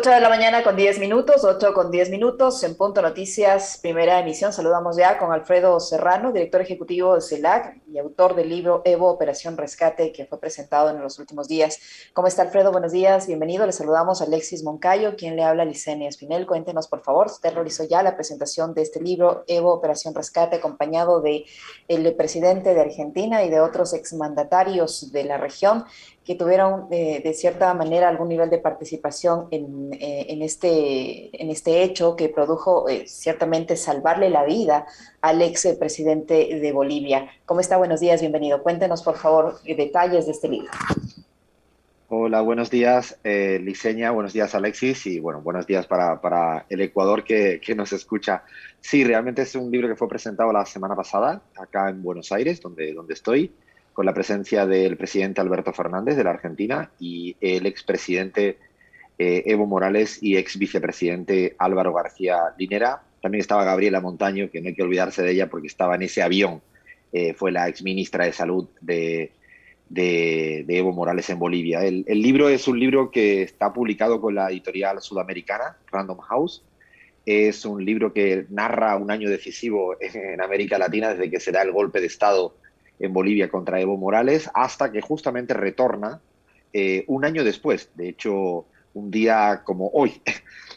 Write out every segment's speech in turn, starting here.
8 de la mañana con 10 minutos, 8 con 10 minutos, en Punto Noticias, primera emisión. Saludamos ya con Alfredo Serrano, director ejecutivo de CELAC y autor del libro Evo Operación Rescate, que fue presentado en los últimos días. ¿Cómo está, Alfredo? Buenos días, bienvenido. Le saludamos a Alexis Moncayo, quien le habla, Licenia Espinel. Cuéntenos, por favor, usted realizó ya la presentación de este libro, Evo Operación Rescate, acompañado de el presidente de Argentina y de otros exmandatarios de la región que tuvieron de cierta manera algún nivel de participación en este hecho que produjo ciertamente salvarle la vida al ex presidente de Bolivia. ¿Cómo está? Buenos días, bienvenido. Cuéntenos, por favor, detalles de este libro. Hola, buenos días, Liceña, buenos días, Alexis, y bueno, buenos días para el Ecuador que nos escucha. Sí, realmente es un libro que fue presentado la semana pasada acá en Buenos Aires, donde estoy, con la presencia del presidente Alberto Fernández de la Argentina y el expresidente Evo Morales y ex vicepresidente Álvaro García Linera. También estaba Gabriela Montaño, que no hay que olvidarse de ella porque estaba en ese avión. Fue la ex ministra de Salud de Evo Morales en Bolivia. El libro es un libro que está publicado con la editorial sudamericana Random House. Es un libro que narra un año decisivo en América Latina desde que se da el golpe de Estado en Bolivia contra Evo Morales hasta que justamente retorna un año después. De hecho, un día como hoy,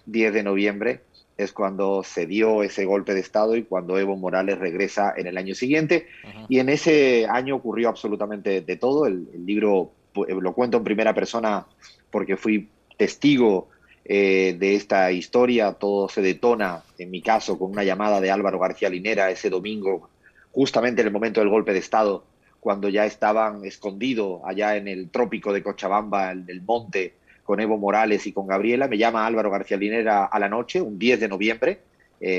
10 de noviembre, es cuando se dio ese golpe de Estado y cuando Evo Morales regresa en el año siguiente. Ajá. Y en ese año ocurrió absolutamente de todo. El libro lo cuento en primera persona porque fui testigo de esta historia. Todo se detona, en mi caso, con una llamada de Álvaro García Linera ese domingo, justamente en el momento del golpe de Estado, cuando ya estaban escondidos allá en el trópico de Cochabamba, en el monte, con Evo Morales y con Gabriela. Me llama Álvaro García Linera a la noche, un 10 de noviembre,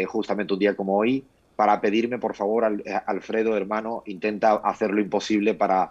justamente un día como hoy, para pedirme, por favor, Alfredo, hermano, intenta hacer lo imposible para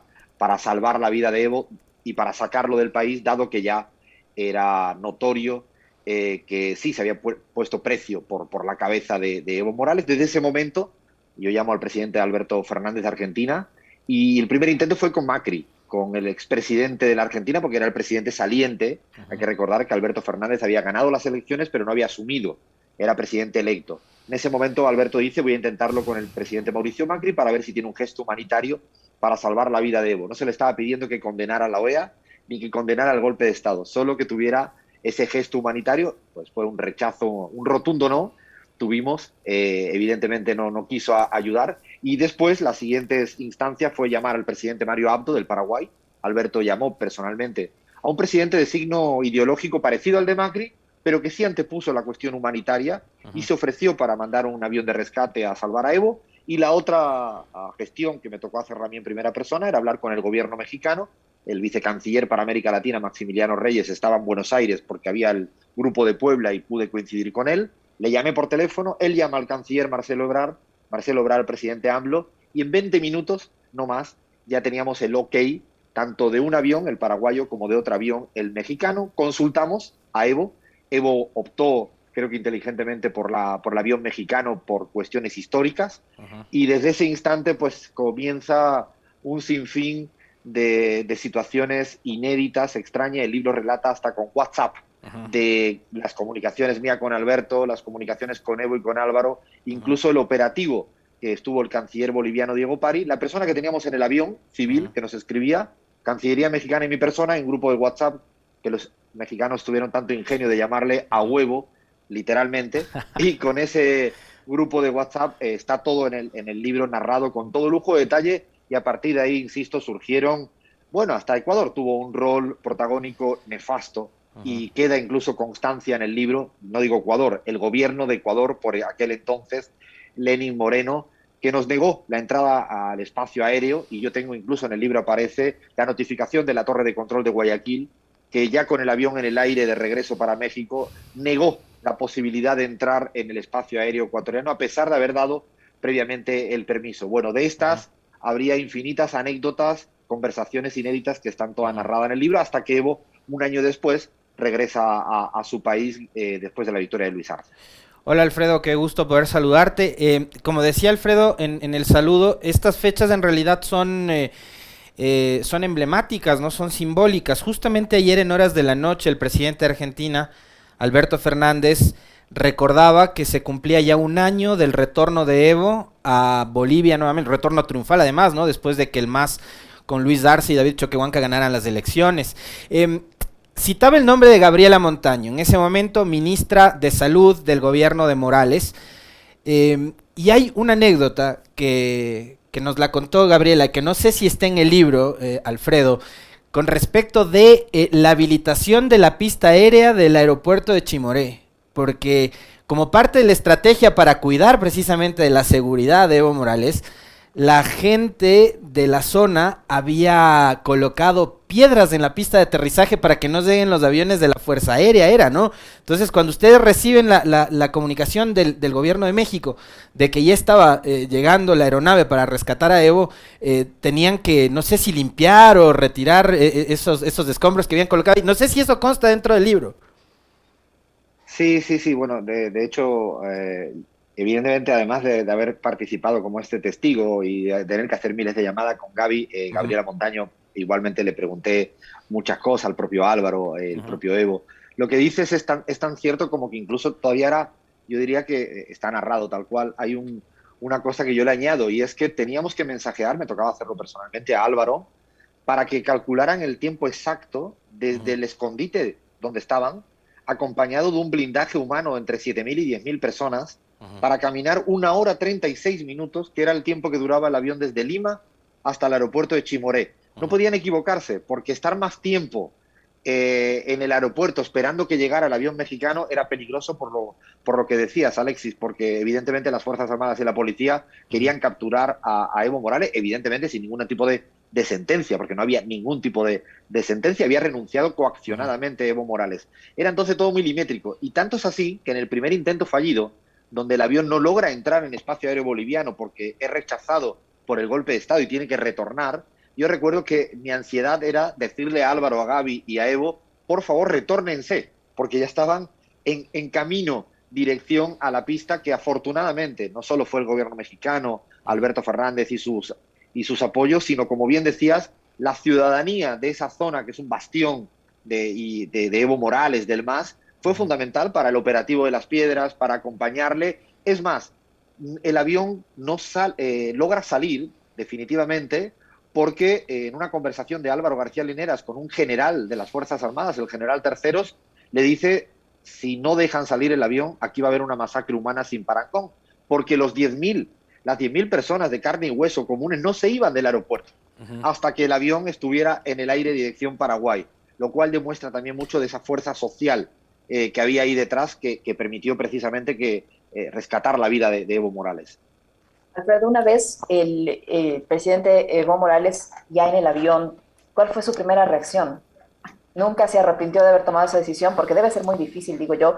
salvar la vida de Evo y para sacarlo del país, dado que ya era notorio que sí se había puesto precio por la cabeza de Evo Morales. Desde ese momento, yo llamo al presidente Alberto Fernández de Argentina y el primer intento fue con Macri, con el expresidente de la Argentina, porque era el presidente saliente. Hay que recordar que Alberto Fernández había ganado las elecciones, pero no había asumido, era presidente electo. En ese momento Alberto dice, voy a intentarlo con el presidente Mauricio Macri para ver si tiene un gesto humanitario para salvar la vida de Evo. No se le estaba pidiendo que condenara a la OEA ni que condenara el golpe de Estado, solo que tuviera ese gesto humanitario. Pues fue un rechazo, un rotundo no. Tuvimos, evidentemente no quiso ayudar, y después la siguiente instancia fue llamar al presidente Mario Abdo del Paraguay. Alberto llamó personalmente a un presidente de signo ideológico parecido al de Macri, pero que sí antepuso la cuestión humanitaria y se ofreció para mandar un avión de rescate a salvar a Evo. Y la otra gestión que me tocó hacer a mí en primera persona era hablar con el gobierno mexicano. El vicecanciller para América Latina, Maximiliano Reyes, estaba en Buenos Aires porque había el grupo de Puebla y pude coincidir con él. Le llamé por teléfono, él llama al canciller Marcelo Ebrard, el presidente AMLO, y en 20 minutos, no más, ya teníamos el ok, tanto de un avión, el paraguayo, como de otro avión, el mexicano. Consultamos a Evo. Evo optó, creo que inteligentemente, por el avión mexicano por cuestiones históricas. Ajá. Y desde ese instante, pues comienza un sinfín de situaciones inéditas, extrañas. El libro relata hasta con WhatsApp Ajá. de las comunicaciones mía con Alberto, las comunicaciones con Evo y con Álvaro, Ajá. incluso el operativo que estuvo el canciller boliviano Diego Pari, la persona que teníamos en el avión civil Ajá. que nos escribía, Cancillería Mexicana y mi persona, en un grupo de WhatsApp que los mexicanos tuvieron tanto ingenio de llamarle a huevo, literalmente, y con ese grupo de WhatsApp está todo en el libro narrado con todo lujo de detalle, y a partir de ahí, insisto, surgieron, bueno, hasta Ecuador tuvo un rol protagónico nefasto Ajá. y queda incluso constancia en el libro, no digo Ecuador, el gobierno de Ecuador por aquel entonces, Lenín Moreno, que nos negó la entrada al espacio aéreo. Y yo tengo, incluso en el libro aparece la notificación de la torre de control de Guayaquil, que ya con el avión en el aire de regreso para México negó la posibilidad de entrar en el espacio aéreo ecuatoriano a pesar de haber dado previamente el permiso. Bueno, de Ajá. estas habría infinitas anécdotas, conversaciones inéditas que están todas Ajá. narradas en el libro, hasta que Evo, un año después, regresa a su país después de la victoria de Luis Arce. Hola Alfredo, qué gusto poder saludarte. Como decía Alfredo en el saludo, estas fechas en realidad son emblemáticas, no son simbólicas. Justamente ayer en horas de la noche el presidente de Argentina, Alberto Fernández recordaba que se cumplía ya un año del retorno de Evo a Bolivia nuevamente, retorno triunfal además, ¿no? Después de que el MAS con Luis Arce y David Choquehuanca ganaran las elecciones. Citaba el nombre de Gabriela Montaño, en ese momento ministra de Salud del gobierno de Morales, y hay una anécdota que nos la contó Gabriela, que no sé si está en el libro, Alfredo, con respecto de la habilitación de la pista aérea del aeropuerto de Chimoré, porque como parte de la estrategia para cuidar precisamente de la seguridad de Evo Morales, la gente de la zona había colocado piedras en la pista de aterrizaje para que no lleguen los aviones de la Fuerza Aérea, era, ¿no? Entonces, cuando ustedes reciben la comunicación del gobierno de México de que ya estaba llegando la aeronave para rescatar a Evo, tenían que, no sé si limpiar o retirar esos escombros que habían colocado. Y no sé si eso consta dentro del libro. Sí, sí, sí. Bueno, de hecho, evidentemente, además de haber participado como este testigo y de tener que hacer miles de llamadas con Gaby, Gabriela Montaño, igualmente le pregunté muchas cosas al propio Álvaro, el propio Evo. Lo que dices es tan cierto como que incluso todavía era, yo diría que está narrado tal cual. Hay una cosa que yo le añado y es que teníamos que mensajear, me tocaba hacerlo personalmente a Álvaro, para que calcularan el tiempo exacto desde el escondite donde estaban, acompañado de un blindaje humano entre 7.000 y 10.000 personas, para caminar 1 hora 36 minutos, que era el tiempo que duraba el avión desde Lima hasta el aeropuerto de Chimoré. No podían equivocarse, porque estar más tiempo en el aeropuerto esperando que llegara el avión mexicano era peligroso por lo que decías, Alexis, porque evidentemente las Fuerzas Armadas y la policía querían capturar a Evo Morales, evidentemente sin ningún tipo de sentencia, porque no había ningún tipo de sentencia, había renunciado coaccionadamente Evo Morales. Era entonces todo milimétrico, y tanto es así que en el primer intento fallido, donde el avión no logra entrar en espacio aéreo boliviano porque es rechazado por el golpe de Estado y tiene que retornar, yo recuerdo que mi ansiedad era decirle a Álvaro, a Gaby y a Evo, por favor, retórnense, porque ya estaban en camino, dirección a la pista, que afortunadamente no solo fue el gobierno mexicano, Alberto Fernández y sus apoyos, sino, como bien decías, la ciudadanía de esa zona, que es un bastión de Evo Morales, del MAS, fue fundamental para el operativo de las piedras, para acompañarle. Es más, el avión no logra salir definitivamente porque en una conversación de Álvaro García Lineras con un general de las Fuerzas Armadas, el general Terceros, le dice, si no dejan salir el avión, aquí va a haber una masacre humana sin parangón, porque las 10.000 personas de carne y hueso comunes no se iban del aeropuerto hasta que el avión estuviera en el aire dirección Paraguay, lo cual demuestra también mucho de esa fuerza social que había ahí detrás que permitió precisamente rescatar la vida de Evo Morales. Alfredo, una vez el presidente Evo Morales ya en el avión, ¿cuál fue su primera reacción? Nunca se arrepintió de haber tomado esa decisión, porque debe ser muy difícil, digo yo,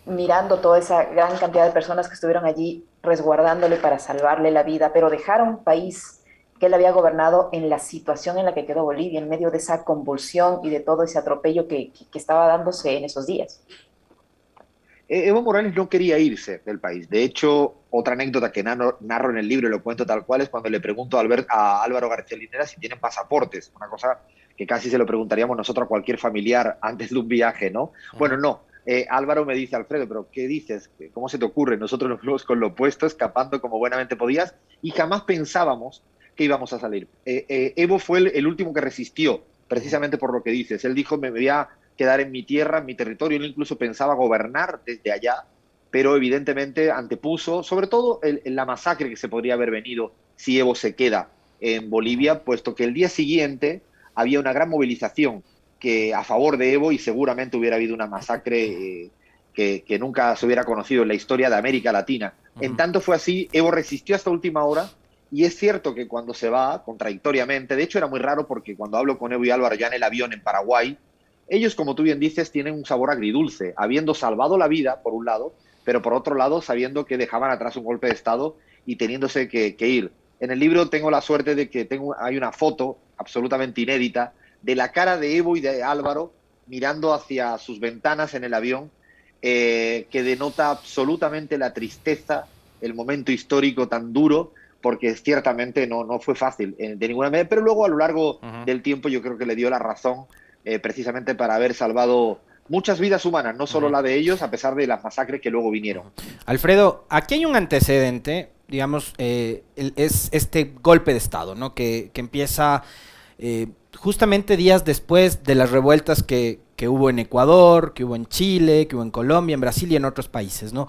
mirando toda esa gran cantidad de personas que estuvieron allí resguardándole para salvarle la vida, pero dejar a un país que él había gobernado en la situación en la que quedó Bolivia, en medio de esa convulsión y de todo ese atropello que estaba dándose en esos días. Evo Morales no quería irse del país. De hecho, otra anécdota que narro en el libro y lo cuento tal cual es cuando le pregunto a Álvaro García Linera si tienen pasaportes, una cosa que casi se lo preguntaríamos nosotros a cualquier familiar antes de un viaje, ¿no? Bueno, no. Álvaro me dice, Alfredo, ¿pero qué dices? ¿Cómo se te ocurre? Nosotros nos fuimos con lo opuesto, escapando como buenamente podías, y jamás pensábamos que íbamos a salir. Evo fue el último que resistió, precisamente por lo que dices. Él dijo, me voy a quedar en mi tierra, en mi territorio. Él incluso pensaba gobernar desde allá, pero evidentemente antepuso, sobre todo la masacre que se podría haber venido si Evo se queda en Bolivia, puesto que el día siguiente había una gran movilización a favor de Evo y seguramente hubiera habido una masacre que nunca se hubiera conocido en la historia de América Latina. En tanto fue así, Evo resistió hasta última hora. Y es cierto que cuando se va, contradictoriamente, de hecho era muy raro porque cuando hablo con Evo y Álvaro ya en el avión en Paraguay, ellos, como tú bien dices, tienen un sabor agridulce, habiendo salvado la vida, por un lado, pero por otro lado, sabiendo que dejaban atrás un golpe de Estado y teniéndose que ir. En el libro tengo la suerte de que hay una foto absolutamente inédita de la cara de Evo y de Álvaro mirando hacia sus ventanas en el avión, que denota absolutamente la tristeza, el momento histórico tan duro, porque ciertamente no fue fácil de ninguna manera, pero luego a lo largo del tiempo yo creo que le dio la razón precisamente para haber salvado muchas vidas humanas, no solo la de ellos, a pesar de las masacres que luego vinieron. Alfredo, aquí hay un antecedente, digamos, es este golpe de Estado, ¿no? Que empieza justamente días después de las revueltas que hubo en Ecuador, que hubo en Chile, que hubo en Colombia, en Brasil y en otros países, ¿no?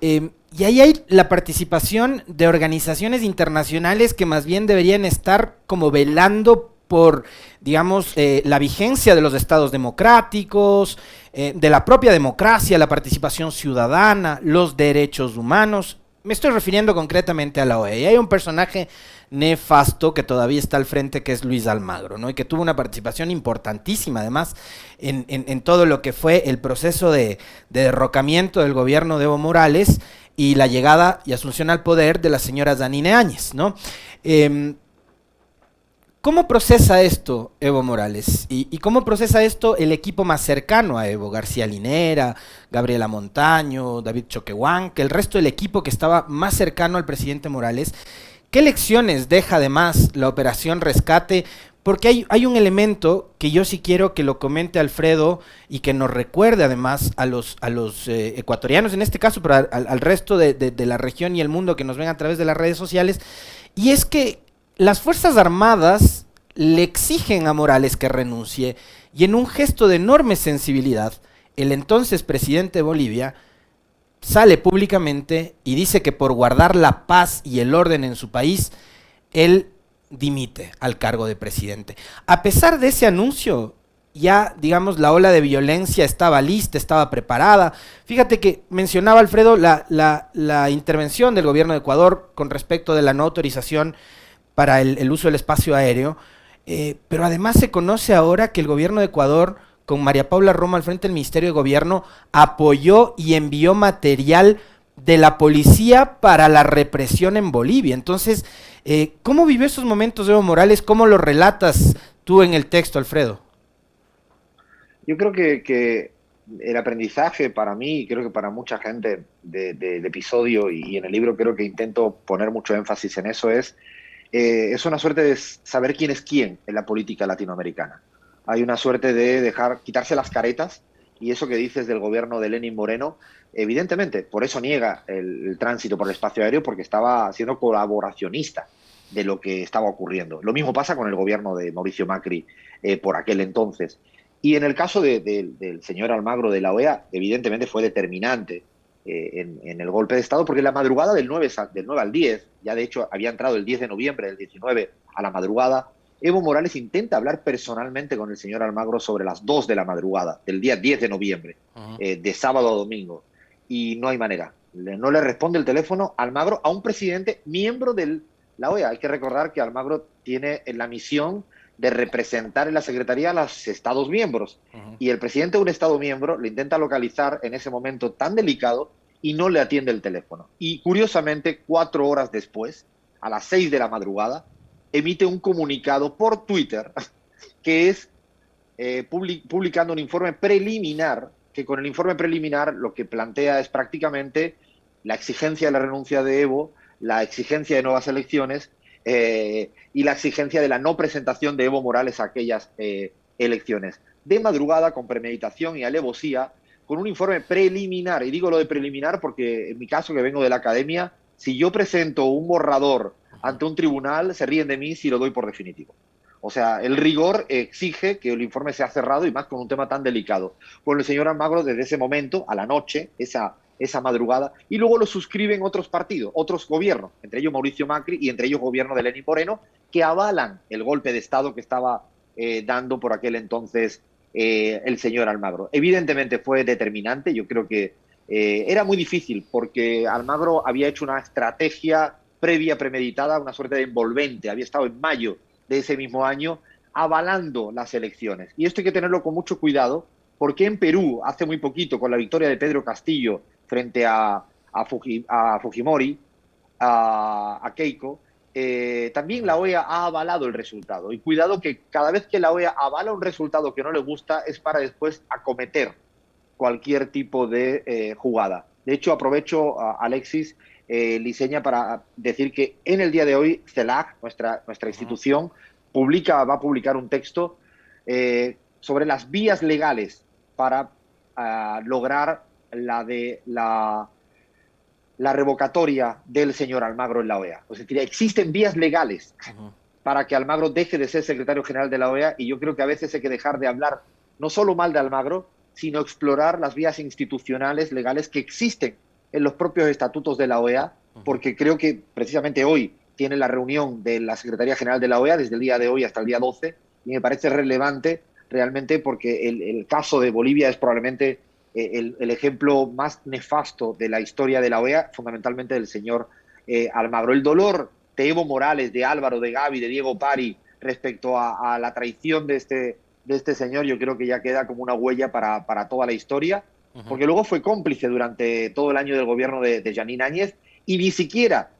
Y ahí hay la participación de organizaciones internacionales que más bien deberían estar como velando por, digamos, la vigencia de los estados democráticos, de la propia democracia, la participación ciudadana, los derechos humanos. Me estoy refiriendo concretamente a la OEA. Y hay un personaje nefasto que todavía está al frente, que es Luis Almagro, ¿no? Y que tuvo una participación importantísima, además, en todo lo que fue el proceso de derrocamiento del gobierno de Evo Morales y la llegada y asunción al poder de la señora Yanine Áñez, ¿no? ¿Cómo procesa esto Evo Morales? ¿Y cómo procesa esto el equipo más cercano a Evo? García Linera, Gabriela Montaño, David Choquehuanca, el resto del equipo que estaba más cercano al presidente Morales. ¿Qué lecciones deja además la Operación Rescate? Porque hay un elemento que yo sí quiero que lo comente Alfredo y que nos recuerde además a los ecuatorianos en este caso, pero al resto de la región y el mundo que nos ven a través de las redes sociales, y es que las Fuerzas Armadas le exigen a Morales que renuncie y en un gesto de enorme sensibilidad, el entonces presidente de Bolivia sale públicamente y dice que por guardar la paz y el orden en su país, él dimite al cargo de presidente. A pesar de ese anuncio, ya, digamos, la ola de violencia estaba lista, estaba preparada. Fíjate que mencionaba Alfredo la intervención del gobierno de Ecuador con respecto de la no autorización para el uso del espacio aéreo, pero además se conoce ahora que el gobierno de Ecuador, con María Paula Romo al frente del Ministerio de Gobierno, apoyó y envió material de la policía para la represión en Bolivia. Entonces, ¿cómo vivió esos momentos Evo Morales? ¿Cómo lo relatas tú en el texto, Alfredo? Yo creo que el aprendizaje para mí, y creo que para mucha gente del episodio y en el libro creo que intento poner mucho énfasis en eso, es una suerte de saber quién es quién en la política latinoamericana. Hay una suerte de quitarse las caretas, y eso que dices del gobierno de Lenín Moreno, evidentemente, por eso niega el tránsito por el espacio aéreo, porque estaba siendo colaboracionista de lo que estaba ocurriendo. Lo mismo pasa con el gobierno de Mauricio Macri por aquel entonces. Y en el caso del señor Almagro de la OEA, evidentemente fue determinante en el golpe de Estado, porque la madrugada del 9 al 10, ya de hecho había entrado el 10 de noviembre del 19 a la madrugada, Evo Morales intenta hablar personalmente con el señor Almagro sobre las 2 de la madrugada, del día 10 de noviembre, de sábado a domingo, y no hay manera. No le responde el teléfono Almagro a un presidente miembro de la OEA. Hay que recordar que Almagro tiene la misión de representar en la Secretaría a los Estados miembros. Y el presidente de un Estado miembro le intenta localizar en ese momento tan delicado y no le atiende el teléfono. Y curiosamente, 4 horas después, a las 6 de la madrugada, emite un comunicado por Twitter que es publicando un informe preliminar, que con el informe preliminar lo que plantea es prácticamente la exigencia de la renuncia de Evo, la exigencia de nuevas elecciones, y la exigencia de la no presentación de Evo Morales a aquellas elecciones. De madrugada, con premeditación y alevosía, con un informe preliminar, y digo lo de preliminar porque en mi caso, que vengo de la academia, si yo presento un borrador ante un tribunal, se ríen de mí si lo doy por definitivo. O sea, el rigor exige que el informe sea cerrado, y más con un tema tan delicado. Con el señor Almagro, desde ese momento, a la noche, esa madrugada, y luego lo suscriben otros partidos, otros gobiernos, entre ellos Mauricio Macri y entre ellos gobierno de Lenín Moreno, que avalan el golpe de Estado que estaba dando por aquel entonces el señor Almagro. Evidentemente fue determinante. Yo creo que era muy difícil, porque Almagro había hecho una estrategia previa, premeditada, una suerte de envolvente. Había estado en mayo de ese mismo año avalando las elecciones. Y esto hay que tenerlo con mucho cuidado, porque en Perú, hace muy poquito, con la victoria de Pedro Castillo frente a Fujimori, a Keiko, también la OEA ha avalado el resultado. Y cuidado, que cada vez que la OEA avala un resultado que no le gusta, es para después acometer cualquier tipo de jugada. De hecho, aprovecho, Alexis, Liceña, para decir que en el día de hoy CELAC, nuestra institución, va a publicar un texto sobre las vías legales para lograr la revocatoria del señor Almagro en la OEA. Es decir, existen vías legales para que Almagro deje de ser secretario general de la OEA, y yo creo que a veces hay que dejar de hablar no solo mal de Almagro, sino explorar las vías institucionales legales que existen en los propios estatutos de la OEA, porque creo que precisamente hoy tiene la reunión de la Secretaría General de la OEA, desde el día de hoy hasta el día 12, y me parece relevante realmente porque el caso de Bolivia es probablemente el ejemplo más nefasto de la historia de la OEA, fundamentalmente del señor Almagro. El dolor de Evo Morales, de Álvaro, de Gaby, de Diego Pari respecto a la traición de este señor, yo creo que ya queda como una huella para toda la historia, porque luego fue cómplice durante todo el año del gobierno de Jeanine Áñez, y ni siquiera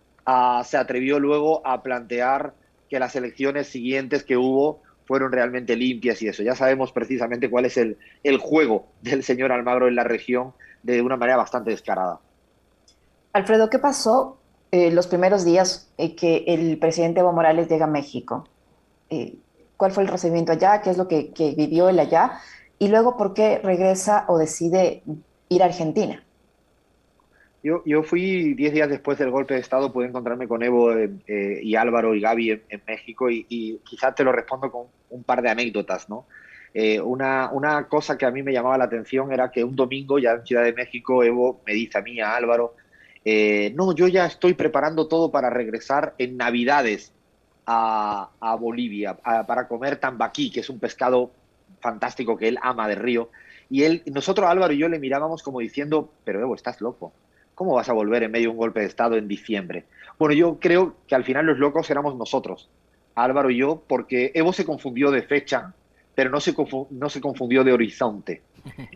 se atrevió luego a plantear que las elecciones siguientes que hubo fueron realmente limpias y eso. Ya sabemos precisamente cuál es el juego del señor Almagro en la región de una manera bastante descarada. Alfredo, ¿qué pasó los primeros días que el presidente Evo Morales llega a México? ¿Cuál fue el recibimiento allá? ¿Qué es lo que vivió él allá? Y luego, ¿por qué regresa o decide ir a Argentina? Yo fui 10 días después del golpe de Estado, pude encontrarme con Evo y Álvaro y Gaby en México, y quizás te lo respondo con un par de anécdotas, ¿no? Una cosa que a mí me llamaba la atención era que un domingo, ya en Ciudad de México, Evo me dice a mí, a Álvaro, no, yo ya estoy preparando todo para regresar en Navidades a Bolivia, para comer tambaquí, que es un pescado fantástico que él ama de río. Y nosotros, Álvaro y yo, le mirábamos como diciendo, pero Evo, estás loco. ¿Cómo vas a volver en medio de un golpe de Estado en diciembre? Bueno, yo creo que al final los locos éramos nosotros, Álvaro y yo, porque Evo se confundió de fecha, pero no se confundió de horizonte.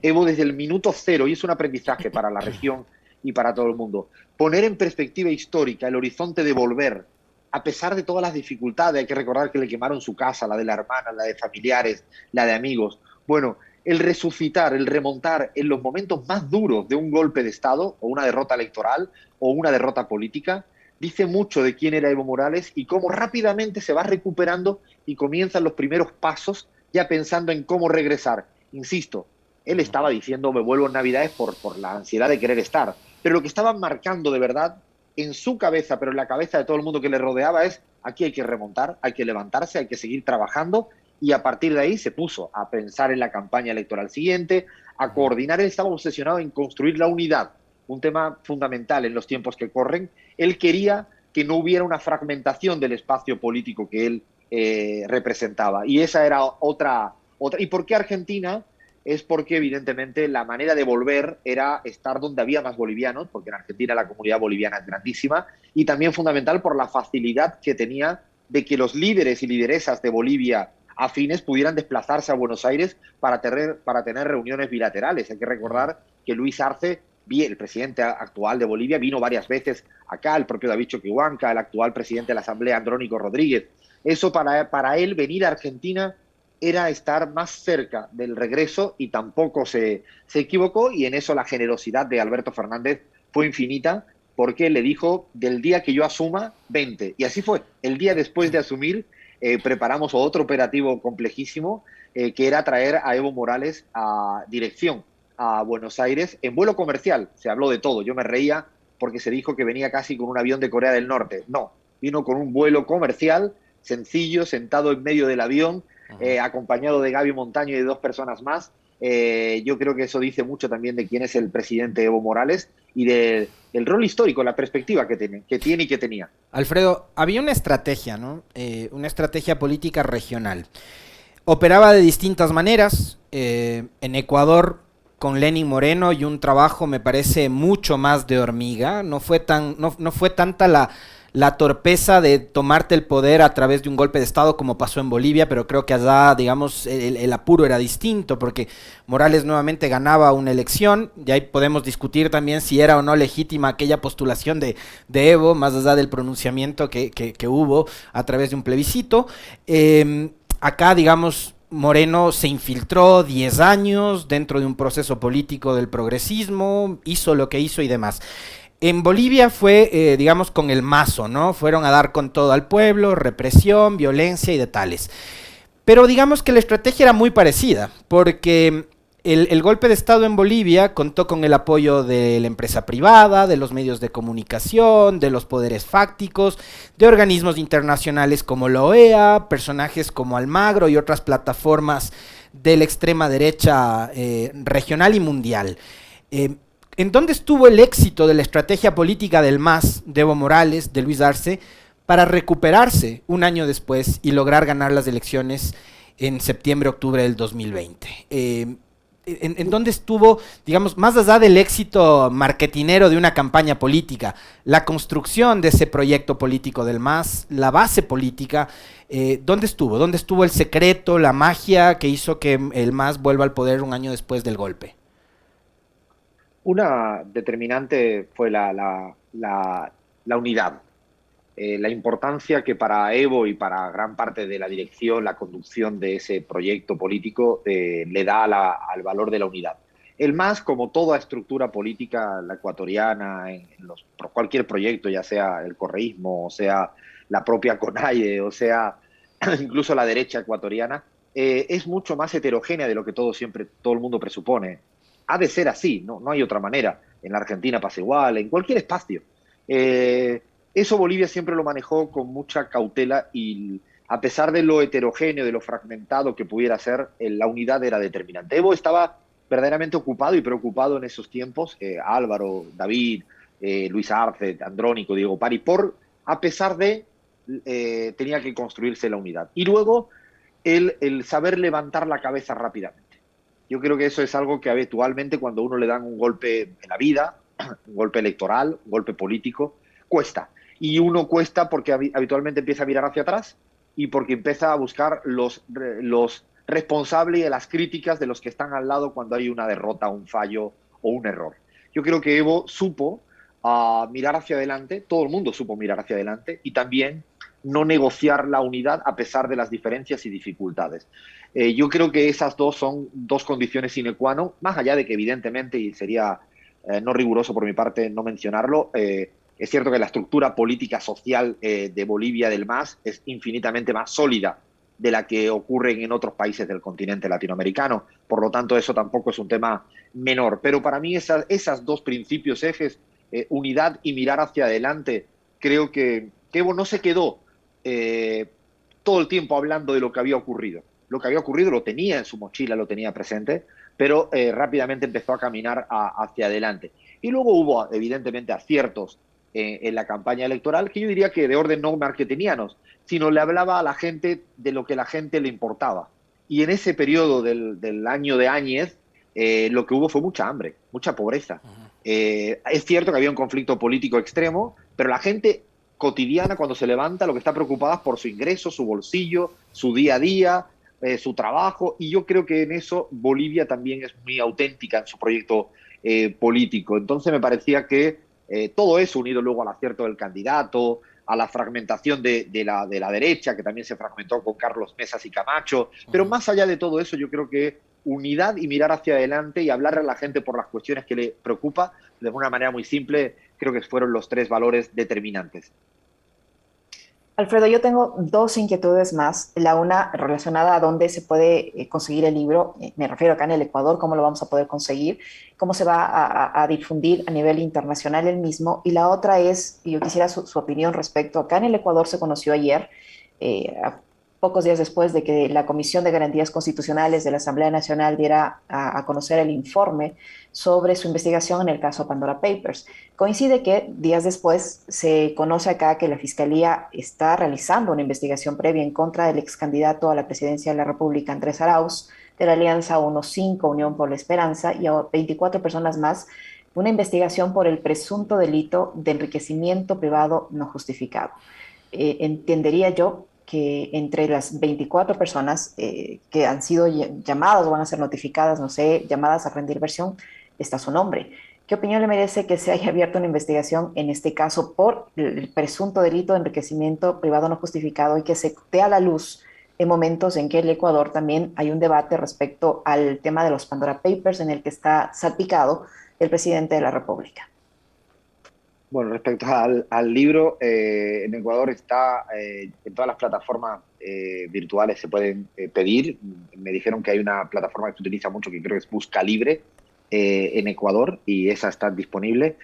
Evo desde el minuto cero, y es un aprendizaje para la región y para todo el mundo, poner en perspectiva histórica el horizonte de volver, a pesar de todas las dificultades. Hay que recordar que le quemaron su casa, la de la hermana, la de familiares, la de amigos. Bueno, el resucitar, el remontar en los momentos más duros de un golpe de Estado, o una derrota electoral, o una derrota política, dice mucho de quién era Evo Morales y cómo rápidamente se va recuperando y comienzan los primeros pasos ya pensando en cómo regresar. Insisto, él estaba diciendo me vuelvo en Navidades por la ansiedad de querer estar, pero lo que estaba marcando de verdad en su cabeza, pero en la cabeza de todo el mundo que le rodeaba, es aquí hay que remontar, hay que levantarse, hay que seguir trabajando. Y a partir de ahí se puso a pensar en la campaña electoral siguiente, a coordinar. Él estaba obsesionado en construir la unidad, un tema fundamental en los tiempos que corren. Él quería que no hubiera una fragmentación del espacio político que él representaba. Y esa era otra. ¿Y por qué Argentina? Es porque evidentemente la manera de volver era estar donde había más bolivianos, porque en Argentina la comunidad boliviana es grandísima, y también fundamental por la facilidad que tenía de que los líderes y lideresas de Bolivia afines pudieran desplazarse a Buenos Aires para tener reuniones bilaterales. Hay que recordar que Luis Arce, el presidente actual de Bolivia, vino varias veces acá, el propio David Choquehuanca, el actual presidente de la Asamblea, Andrónico Rodríguez. Eso para él, venir a Argentina era estar más cerca del regreso, y tampoco se equivocó, y en eso la generosidad de Alberto Fernández fue infinita, porque le dijo, del día que yo asuma, 20. Y así fue. El día después de asumir, preparamos otro operativo complejísimo, que era traer a Evo Morales a dirección a Buenos Aires en vuelo comercial. Se habló de todo. Yo me reía porque se dijo que venía casi con un avión de Corea del Norte. No, vino con un vuelo comercial, sencillo, sentado en medio del avión, acompañado de Gaby Montaño y de 2 personas más. Yo creo que eso dice mucho también de quién es el presidente Evo Morales y del rol histórico, la perspectiva que tiene y que tenía. Alfredo, había una estrategia, ¿no? Una estrategia política regional. Operaba de distintas maneras. En Ecuador, con Lenín Moreno, y un trabajo, me parece, mucho más de hormiga. No fue tanta la torpeza de tomarte el poder a través de un golpe de Estado como pasó en Bolivia, pero creo que allá, digamos, el apuro era distinto, porque Morales nuevamente ganaba una elección, y ahí podemos discutir también si era o no legítima aquella postulación de Evo, más allá del pronunciamiento que hubo a través de un plebiscito. Acá, digamos, Moreno se infiltró 10 años dentro de un proceso político del progresismo, hizo lo que hizo y demás. En Bolivia fue, digamos, con el mazo, ¿no? Fueron a dar con todo al pueblo, represión, violencia y de tales. Pero digamos que la estrategia era muy parecida, porque el golpe de Estado en Bolivia contó con el apoyo de la empresa privada, de los medios de comunicación, de los poderes fácticos, de organismos internacionales como la OEA, personajes como Almagro y otras plataformas de la extrema derecha regional y mundial. ¿En dónde estuvo el éxito de la estrategia política del MAS, de Evo Morales, de Luis Arce, para recuperarse un año después y lograr ganar las elecciones en septiembre-octubre del 2020? ¿En dónde estuvo, digamos, más allá del éxito marketinero de una campaña política, la construcción de ese proyecto político del MAS, la base política? ¿Dónde estuvo? ¿Dónde estuvo el secreto, la magia que hizo que el MAS vuelva al poder un año después del golpe? Una determinante fue la unidad, la importancia que para Evo y para gran parte de la dirección, la conducción de ese proyecto político le da al valor de la unidad. El MAS, como toda estructura política, la ecuatoriana, por cualquier proyecto, ya sea el correísmo, o sea la propia CONAIE, o sea incluso la derecha ecuatoriana, es mucho más heterogénea de lo que todo el mundo presupone. Ha de ser así, no hay otra manera. En la Argentina pasa igual, en cualquier espacio. Eso Bolivia siempre lo manejó con mucha cautela y a pesar de lo heterogéneo, de lo fragmentado que pudiera ser, la unidad era determinante. Evo estaba verdaderamente ocupado y preocupado en esos tiempos, Álvaro, David, Luis Arce, Andrónico, Diego Pari, a pesar de tenía que construirse la unidad. Y luego el saber levantar la cabeza rápidamente. Yo creo que eso es algo que habitualmente cuando uno le dan un golpe en la vida, un golpe electoral, un golpe político, cuesta. Y uno cuesta porque habitualmente empieza a mirar hacia atrás y porque empieza a buscar los responsables de las críticas de los que están al lado cuando hay una derrota, un fallo o un error. Yo creo que Evo supo mirar hacia adelante, todo el mundo supo mirar hacia adelante y también no negociar la unidad a pesar de las diferencias y dificultades. Yo creo que esas dos son dos condiciones sine qua non, más allá de que evidentemente, y sería no riguroso por mi parte no mencionarlo, es cierto que la estructura política social de Bolivia del MAS es infinitamente más sólida de la que ocurre en otros países del continente latinoamericano. Por lo tanto, eso tampoco es un tema menor. Pero para mí esas dos principios ejes, unidad y mirar hacia adelante, creo que Evo no se quedó todo el tiempo hablando de lo que había ocurrido. Lo que había ocurrido lo tenía en su mochila, lo tenía presente, pero rápidamente empezó a caminar hacia adelante. Y luego hubo, evidentemente, aciertos en la campaña electoral, que yo diría que de orden no marketingianos, sino le hablaba a la gente de lo que a la gente le importaba. Y en ese periodo del año de Áñez, lo que hubo fue mucha hambre, mucha pobreza. Es cierto que había un conflicto político extremo, pero la gente cotidiana, cuando se levanta, lo que está preocupada es por su ingreso, su bolsillo, su día a día, su trabajo, y yo creo que en eso Bolivia también es muy auténtica en su proyecto político. Entonces me parecía que todo eso, unido luego al acierto del candidato, a la fragmentación de la derecha, que también se fragmentó con Carlos Mesas y Camacho, pero más allá de todo eso, yo creo que unidad y mirar hacia adelante y hablarle a la gente por las cuestiones que le preocupa, de una manera muy simple, creo que fueron los tres valores determinantes. Alfredo, yo tengo dos inquietudes más. La una relacionada a dónde se puede conseguir el libro. Me refiero acá en el Ecuador, cómo lo vamos a poder conseguir, cómo se va a difundir a nivel internacional el mismo. Y la otra es, y yo quisiera su opinión respecto, acá en el Ecuador se conoció ayer, a pocos días después de que la Comisión de Garantías Constitucionales de la Asamblea Nacional diera a conocer el informe sobre su investigación en el caso Pandora Papers. Coincide que días después se conoce acá que la Fiscalía está realizando una investigación previa en contra del ex candidato a la presidencia de la República, Andrés Arauz, de la Alianza 1-5, Unión por la Esperanza, y a 24 personas más, una investigación por el presunto delito de enriquecimiento privado no justificado. Entendería yo que entre las 24 personas que han sido llamadas o van a ser notificadas, no sé, llamadas a rendir versión, está su nombre. ¿Qué opinión le merece que se haya abierto una investigación en este caso por el presunto delito de enriquecimiento privado no justificado y que se dé a la luz en momentos en que el Ecuador también hay un debate respecto al tema de los Pandora Papers en el que está salpicado el presidente de la República? Bueno, respecto al libro, en Ecuador está en todas las plataformas virtuales se pueden pedir. Me dijeron que hay una plataforma que se utiliza mucho que creo que es Busca Libre en Ecuador y esa está disponible,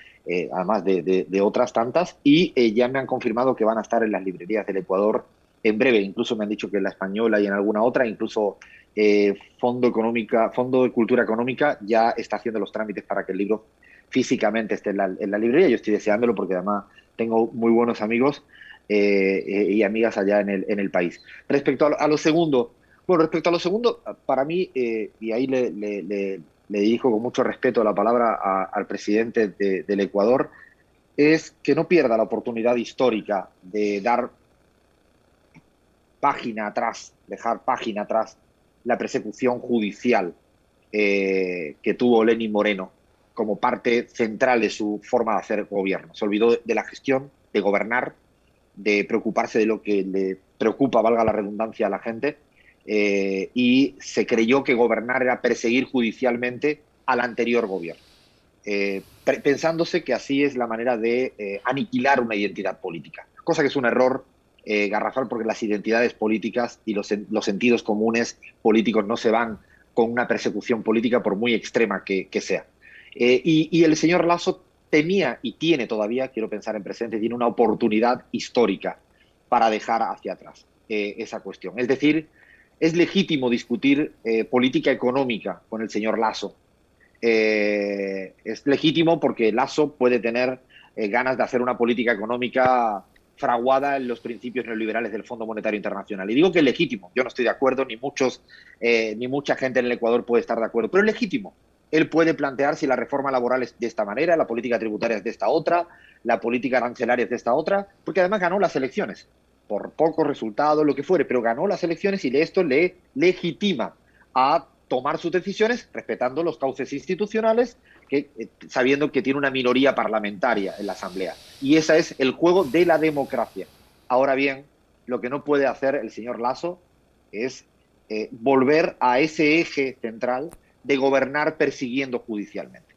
además de otras tantas. Y ya me han confirmado que van a estar en las librerías del Ecuador en breve. Incluso me han dicho que en la Española y en alguna otra, incluso Fondo de Cultura Económica ya está haciendo los trámites para que el libro físicamente esté en la librería. Yo estoy deseándolo porque además tengo muy buenos amigos y amigas allá en el país. Respecto a lo segundo, bueno, respecto a lo segundo, para mí, y ahí le dirijo con mucho respeto la palabra al presidente del Ecuador, es que no pierda la oportunidad histórica de dar página atrás, dejar página atrás la persecución judicial que tuvo Lenín Moreno como parte central de su forma de hacer gobierno. Se olvidó de la gestión, de gobernar, de preocuparse de lo que le preocupa, valga la redundancia, a la gente, y se creyó que gobernar era perseguir judicialmente al anterior gobierno, pensándose que así es la manera de aniquilar una identidad política, cosa que es un error garrafal porque las identidades políticas y los sentidos comunes políticos no se van con una persecución política por muy extrema que sea. Y el señor Lasso tenía y tiene todavía, quiero pensar en presente, tiene una oportunidad histórica para dejar hacia atrás esa cuestión. Es decir, es legítimo discutir política económica con el señor Lasso. Es legítimo porque Lasso puede tener ganas de hacer una política económica fraguada en los principios neoliberales del Fondo Monetario Internacional. Y digo que es legítimo. Yo no estoy de acuerdo, ni mucha gente en el Ecuador puede estar de acuerdo, pero es legítimo. Él puede plantear si la reforma laboral es de esta manera, la política tributaria es de esta otra, la política arancelaria es de esta otra, porque además ganó las elecciones, por pocos resultados, lo que fuere, pero ganó las elecciones y esto le legitima a tomar sus decisiones respetando los cauces institucionales, sabiendo que tiene una minoría parlamentaria en la Asamblea. Y ese es el juego de la democracia. Ahora bien, lo que no puede hacer el señor Lasso es volver a ese eje central de gobernar persiguiendo judicialmente.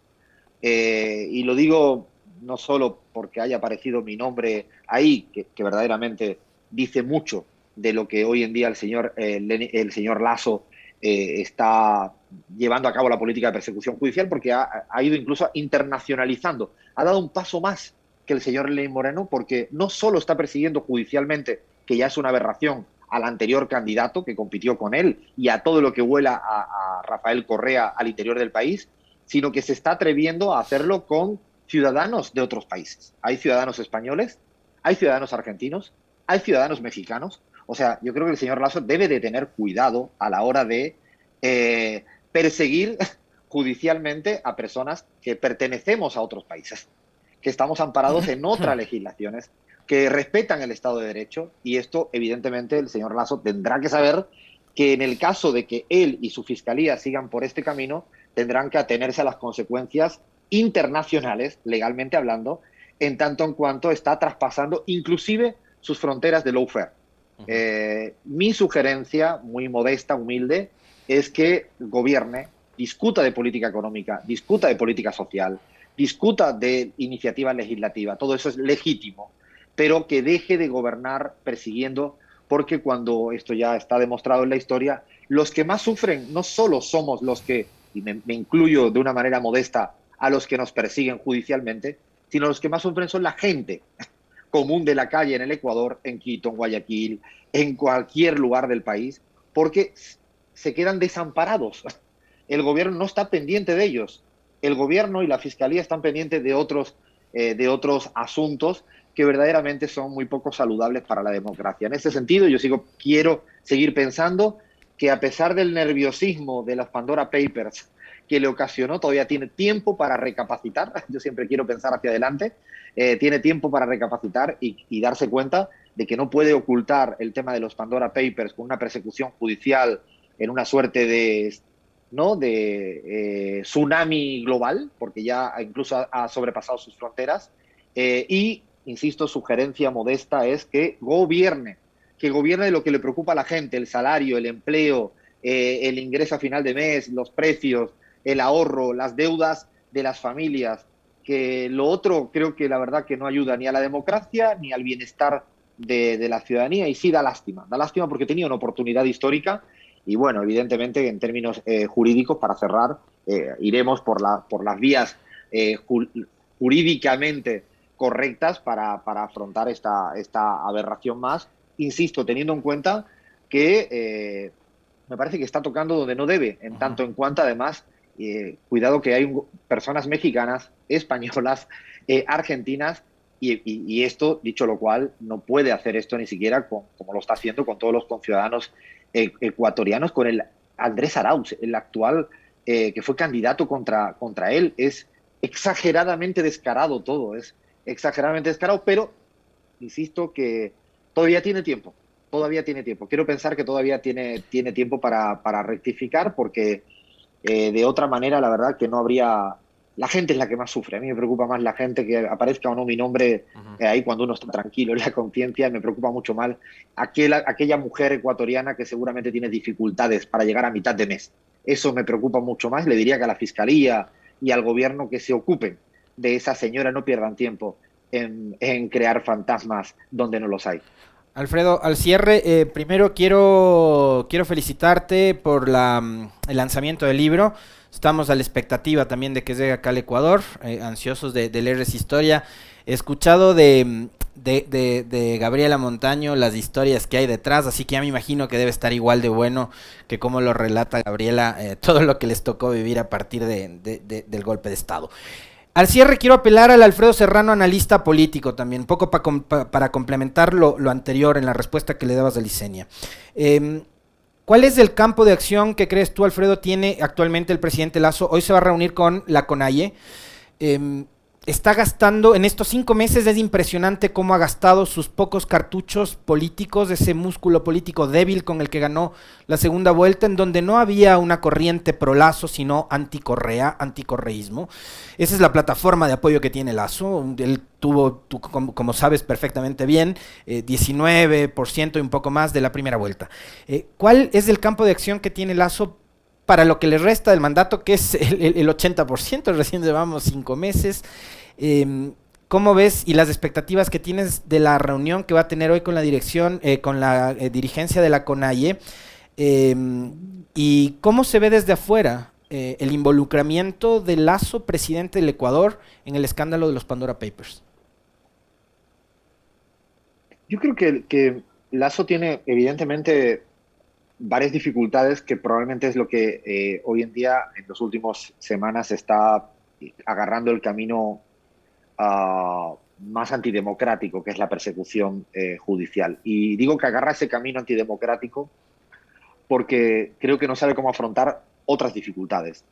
Y lo digo no solo porque haya aparecido mi nombre ahí, que verdaderamente dice mucho de lo que hoy en día el señor Lasso está llevando a cabo la política de persecución judicial, porque ha ido incluso internacionalizando, ha dado un paso más que el señor Lenín Moreno, porque no solo está persiguiendo judicialmente, que ya es una aberración, al anterior candidato que compitió con él y a todo lo que huela a Rafael Correa al interior del país, sino que se está atreviendo a hacerlo con ciudadanos de otros países. Hay ciudadanos españoles, hay ciudadanos argentinos, hay ciudadanos mexicanos. O sea, yo creo que el señor Lasso debe de tener cuidado a la hora de perseguir judicialmente a personas que pertenecemos a otros países, que estamos amparados en otras legislaciones, que respetan el Estado de Derecho, y esto evidentemente el señor Lasso tendrá que saber que en el caso de que él y su fiscalía sigan por este camino, tendrán que atenerse a las consecuencias internacionales, legalmente hablando, en tanto en cuanto está traspasando inclusive sus fronteras de lawfare. Mi sugerencia, muy modesta, humilde, es que gobierne, discuta de política económica, discuta de política social, discuta de iniciativa legislativa, todo eso es legítimo, pero que deje de gobernar persiguiendo, porque cuando esto ya está demostrado en la historia, los que más sufren no solo somos los que, y me incluyo de una manera modesta, a los que nos persiguen judicialmente, sino los que más sufren son la gente común de la calle en el Ecuador, en Quito, en Guayaquil, en cualquier lugar del país, porque se quedan desamparados. El gobierno no está pendiente de ellos. El gobierno y la fiscalía están pendientes de otros asuntos que verdaderamente son muy poco saludables para la democracia. En ese sentido, quiero seguir pensando que a pesar del nerviosismo de los Pandora Papers que le ocasionó, todavía tiene tiempo para recapacitar. Yo siempre quiero pensar hacia adelante. Tiene tiempo para recapacitar y darse cuenta de que no puede ocultar el tema de los Pandora Papers con una persecución judicial en una suerte de tsunami global, porque ya incluso ha sobrepasado sus fronteras. Y, insisto, sugerencia modesta es que gobierne de lo que le preocupa a la gente: el salario, el empleo, el ingreso a final de mes, los precios, el ahorro, las deudas de las familias, que lo otro creo que la verdad que no ayuda ni a la democracia ni al bienestar de la ciudadanía, y sí da lástima porque tenía una oportunidad histórica y bueno, evidentemente en términos jurídicos, para cerrar, iremos por las vías jurídicamente correctas para afrontar esta aberración más, insisto, teniendo en cuenta que me parece que está tocando donde no debe, en tanto en cuanto además, cuidado que hay personas mexicanas, españolas, argentinas, y esto, dicho lo cual, no puede hacer esto ni siquiera como lo está haciendo con todos los conciudadanos ecuatorianos, con el Andrés Arauz, el actual que fue candidato contra él. Es exageradamente descarado todo, es exageradamente descarado, pero insisto que todavía tiene tiempo, Quiero pensar que todavía tiene tiempo para rectificar, porque de otra manera, la verdad que no habría... La gente es la que más sufre. A mí me preocupa más la gente, que aparezca o no mi nombre ahí cuando uno está tranquilo en la conciencia. Me preocupa mucho más aquella mujer ecuatoriana que seguramente tiene dificultades para llegar a mitad de mes. Eso me preocupa mucho más. Le diría que a la Fiscalía y al gobierno que se ocupen de esa señora, no pierdan tiempo en crear fantasmas donde no los hay. Alfredo, al cierre, primero quiero felicitarte por el lanzamiento del libro. Estamos a la expectativa también de que llegue acá al Ecuador, ansiosos de leer esa historia. He escuchado de Gabriela Montaño las historias que hay detrás, así que ya me imagino que debe estar igual de bueno que como lo relata Gabriela, todo lo que les tocó vivir a partir del golpe de Estado. Al cierre quiero apelar al Alfredo Serrano, analista político también, un poco para complementar lo anterior en la respuesta que le dabas a Licenia. ¿Cuál es el campo de acción que crees tú, Alfredo, tiene actualmente el presidente Lasso? Hoy se va a reunir con la CONAIE. Está gastando, en estos 5 meses es impresionante cómo ha gastado sus pocos cartuchos políticos, ese músculo político débil con el que ganó la segunda vuelta, en donde no había una corriente pro Lasso, sino anticorrea, anticorreísmo. Esa es la plataforma de apoyo que tiene Lasso. Él tuvo, como sabes perfectamente bien, 19% y un poco más de la primera vuelta. ¿Cuál es el campo de acción que tiene Lasso para lo que le resta del mandato, que es el 80%, recién llevamos 5 meses? ¿Cómo ves y las expectativas que tienes de la reunión que va a tener hoy con la dirección, con la dirigencia de la CONAIE? ¿Y cómo se ve desde afuera el involucramiento de Lasso, presidente del Ecuador, en el escándalo de los Pandora Papers? Yo creo que Lasso tiene evidentemente varias dificultades, que probablemente es lo que hoy en día, en las últimas semanas, está agarrando el camino más antidemocrático, que es la persecución judicial. Y digo que agarra ese camino antidemocrático porque creo que no sabe cómo afrontar otras dificultades.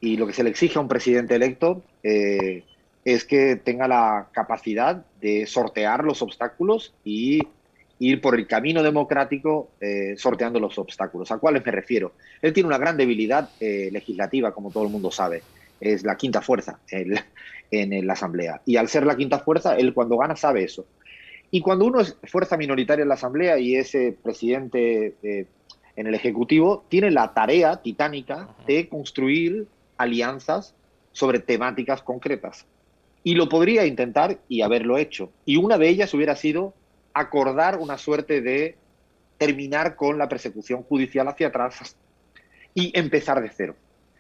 Y lo que se le exige a un presidente electo es que tenga la capacidad de sortear los obstáculos y ir por el camino democrático sorteando los obstáculos. ¿A cuáles me refiero? Él tiene una gran debilidad legislativa, como todo el mundo sabe. Es la quinta fuerza en la Asamblea. Y al ser la quinta fuerza, él cuando gana sabe eso. Y cuando uno es fuerza minoritaria en la Asamblea y es presidente en el Ejecutivo, tiene la tarea titánica de construir alianzas sobre temáticas concretas. Y lo podría intentar y haberlo hecho. Y una de ellas hubiera sido acordar una suerte de terminar con la persecución judicial hacia atrás y empezar de cero.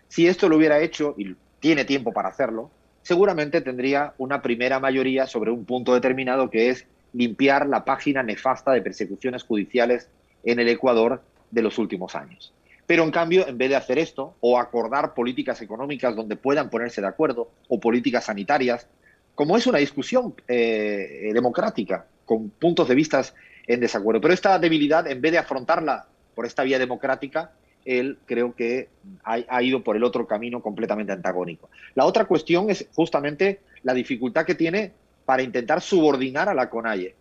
Si esto lo hubiera hecho, y tiene tiempo para hacerlo, seguramente tendría una primera mayoría sobre un punto determinado, que es limpiar la página nefasta de persecuciones judiciales en el Ecuador de los últimos años. Pero en cambio, en vez de hacer esto, o acordar políticas económicas donde puedan ponerse de acuerdo, o políticas sanitarias, como es una discusión democrática, con puntos de vista en desacuerdo. Pero esta debilidad, en vez de afrontarla por esta vía democrática, él creo que ha ido por el otro camino completamente antagónico. La otra cuestión es justamente la dificultad que tiene para intentar subordinar a la CONAIE.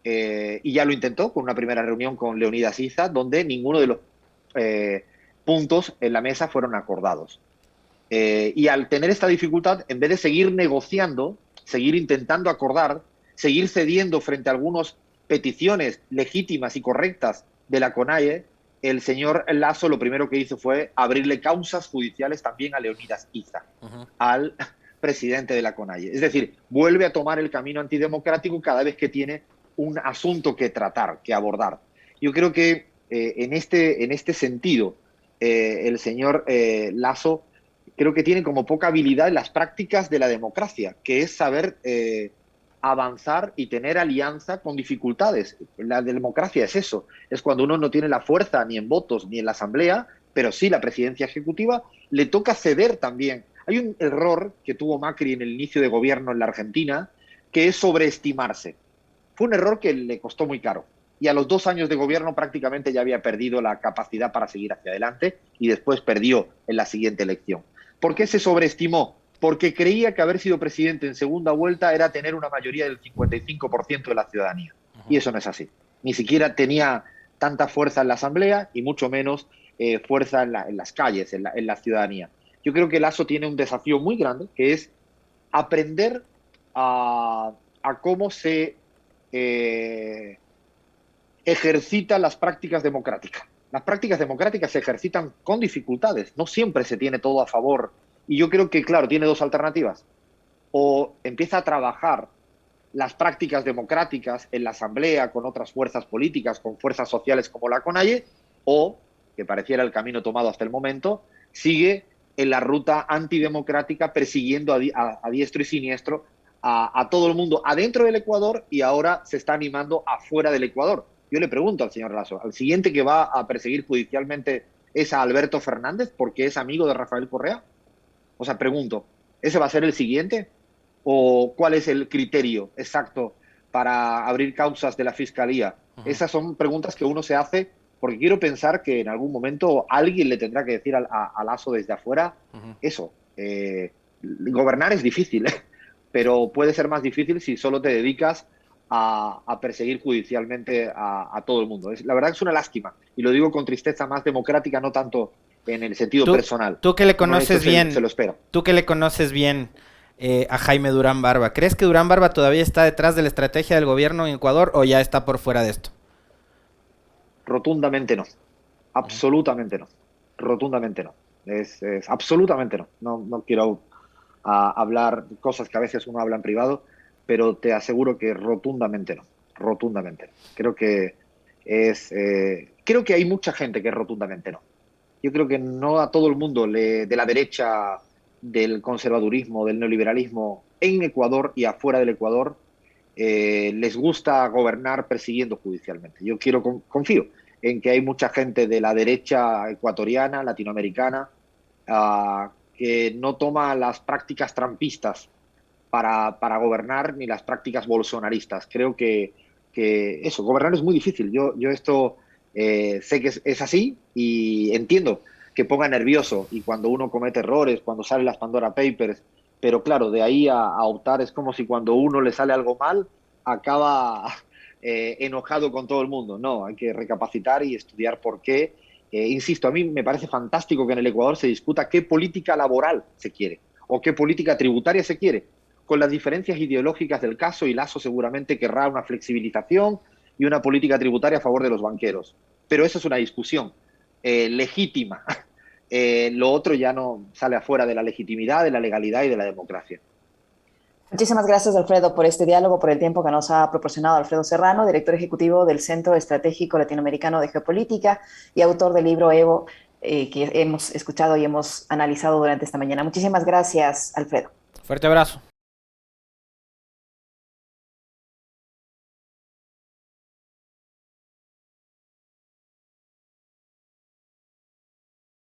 Y ya lo intentó con una primera reunión con Leonidas Issa, donde ninguno de los puntos en la mesa fueron acordados. Y al tener esta dificultad, en vez de seguir negociando, seguir intentando acordar, seguir cediendo frente a algunas peticiones legítimas y correctas de la CONAIE, el señor Lasso lo primero que hizo fue abrirle causas judiciales también a Leonidas Issa, al presidente de la CONAIE. Es decir, vuelve a tomar el camino antidemocrático cada vez que tiene un asunto que tratar, que abordar. Yo creo que en este sentido, el señor Lasso creo que tiene como poca habilidad en las prácticas de la democracia, que es saber avanzar y tener alianza con dificultades. La democracia es eso, es cuando uno no tiene la fuerza ni en votos ni en la asamblea, pero sí la presidencia ejecutiva, le toca ceder también. Hay un error que tuvo Macri en el inicio de gobierno en la Argentina, que es sobreestimarse. Fue un error que le costó muy caro. Y a los 2 años de gobierno prácticamente ya había perdido la capacidad para seguir hacia adelante y después perdió en la siguiente elección. ¿Por qué se sobreestimó? Porque creía que haber sido presidente en segunda vuelta era tener una mayoría del 55% de la ciudadanía. Y eso no es así. Ni siquiera tenía tanta fuerza en la asamblea y mucho menos fuerza en las calles, en la ciudadanía. Yo creo que Lasso tiene un desafío muy grande, que es aprender a cómo se ejercitan las prácticas democráticas. Las prácticas democráticas se ejercitan con dificultades, no siempre se tiene todo a favor. Y yo creo que, claro, tiene 2 alternativas. O empieza a trabajar las prácticas democráticas en la asamblea con otras fuerzas políticas, con fuerzas sociales como la CONAIE, o, que pareciera el camino tomado hasta el momento, sigue en la ruta antidemocrática persiguiendo a diestro y siniestro a todo el mundo adentro del Ecuador y ahora se está animando afuera del Ecuador. Yo le pregunto al señor Lasso, ¿al siguiente que va a perseguir judicialmente es a Alberto Fernández porque es amigo de Rafael Correa? O sea, pregunto, ¿ese va a ser el siguiente? ¿O cuál es el criterio exacto para abrir causas de la Fiscalía? Esas son preguntas que uno se hace porque quiero pensar que en algún momento alguien le tendrá que decir a Lasso desde afuera eso. Gobernar es difícil, pero puede ser más difícil si solo te dedicas a perseguir judicialmente a todo el mundo. La verdad es una lástima, y lo digo con tristeza más democrática, no tanto en el sentido personal. Tú que le conoces bien, se lo espero. Tú que le conoces bien a Jaime Durán Barba, ¿crees que Durán Barba todavía está detrás de la estrategia del gobierno en Ecuador o ya está por fuera de esto? Rotundamente no. Absolutamente no. Rotundamente no. Es absolutamente no. No quiero hablar cosas que a veces uno habla en privado, pero te aseguro que rotundamente no. Rotundamente no. Creo que hay mucha gente que rotundamente no. Yo creo que no a todo el mundo de la derecha, del conservadurismo, del neoliberalismo en Ecuador y afuera del Ecuador les gusta gobernar persiguiendo judicialmente. Yo confío en que hay mucha gente de la derecha ecuatoriana, latinoamericana, que no toma las prácticas trampistas para gobernar ni las prácticas bolsonaristas. Creo que eso, gobernar es muy difícil. Yo esto sé que es así y entiendo que ponga nervioso y cuando uno comete errores, cuando salen las Pandora Papers, pero claro, de ahí a optar es como si cuando uno le sale algo mal, acaba enojado con todo el mundo. No, hay que recapacitar y estudiar por qué. Insisto, a mí me parece fantástico que en el Ecuador se discuta qué política laboral se quiere o qué política tributaria se quiere. Con las diferencias ideológicas del caso, y Lasso seguramente querrá una flexibilización y una política tributaria a favor de los banqueros. Pero eso es una discusión legítima. Lo otro ya no sale afuera de la legitimidad, de la legalidad y de la democracia. Muchísimas gracias, Alfredo, por este diálogo, por el tiempo que nos ha proporcionado Alfredo Serrano, director ejecutivo del Centro Estratégico Latinoamericano de Geopolítica y autor del libro Evo, que hemos escuchado y hemos analizado durante esta mañana. Muchísimas gracias, Alfredo. Fuerte abrazo.